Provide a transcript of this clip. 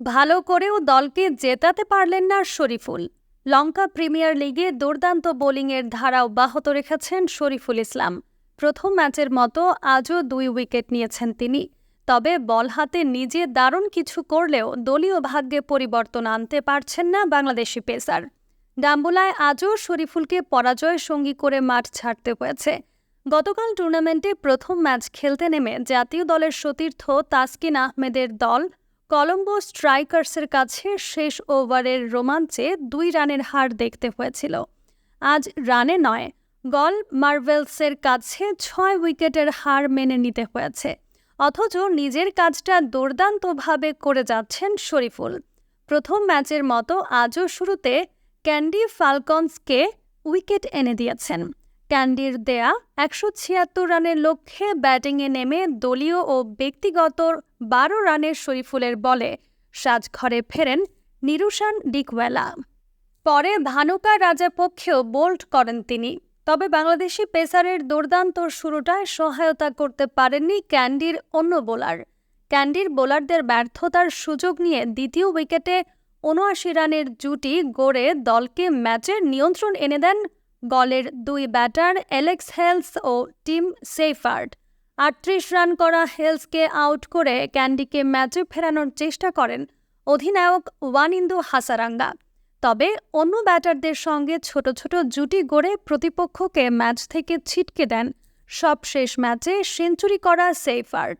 ভালো করেও দলকে জেতাতে পারলেন না শরীফুল। লঙ্কা প্রিমিয়ার লিগে দুর্দান্ত বোলিংয়ের ধারা অব্যাহত রেখেছেন শরীফুল ইসলাম। প্রথম ম্যাচের মতো আজও 2 উইকেট নিয়েছেন তিনি। তবে বল হাতে নিজে দারুণ কিছু করলেও দলীয় ভাগ্যে পরিবর্তন আনতে পারছেন না বাংলাদেশি পেসার। ডাম্বুলায় আজও শরীফুলকে পরাজয় সঙ্গী করে মাঠ ছাড়তে হয়েছে। গতকাল টুর্নামেন্টে প্রথম ম্যাচ খেলতে নেমে জাতীয় দলের সতীর্থ তাসকিন আহমেদের দল কলম্বো স্ট্রাইকার্সের কাছে শেষ ওভারের রোমাঞ্চে 2 রানের হার দেখতে হয়েছিল। আজ রানে নয়, গল মার্ভেলসের কাছে 6 উইকেটের হার মেনে নিতে হয়েছে। অথচ নিজের কাজটা দুর্দান্তভাবে করে যাচ্ছেন শরীফুল। প্রথম ম্যাচের মতো আজও শুরুতে ক্যান্ডি ফালকনসকে উইকেট এনে দিয়েছেন। ক্যান্ডির দেয়া 176 রানের লক্ষ্যে ব্যাটিংয়ে নেমে দলীয় ও ব্যক্তিগত 12 রানের শরীফুলের বলে সাজঘরে ফেরেন নিরুশান ডিকওয়েলা। পরে ধানুকা রাজাপক্ষেও বোল্ড করেন তিনি। তবে বাংলাদেশি পেসারের দুর্দান্ত শুরুটায় সহায়তা করতে পারেননি ক্যান্ডির অন্য বোলার। ক্যান্ডির বোলারদের ব্যর্থতার সুযোগ নিয়ে দ্বিতীয় উইকেটে 79 রানের জুটি গড়ে দলকে ম্যাচের নিয়ন্ত্রণ এনে দেন গলের 2 ব্যাটার অ্যালেক্স হেলস ও টিম সেইফার্ড। 38 রান করা হেলসকে আউট করে ক্যান্ডিকে ম্যাচে ফেরানোর চেষ্টা করেন অধিনায়ক ওয়ানিন্দু হাসারাঙ্গা। তবে অন্য ব্যাটারদের সঙ্গে ছোট ছোট জুটি গড়ে প্রতিপক্ষকে ম্যাচ থেকে ছিটকে দেন সবশেষ ম্যাচে সেঞ্চুরি করা সেইফার্ড।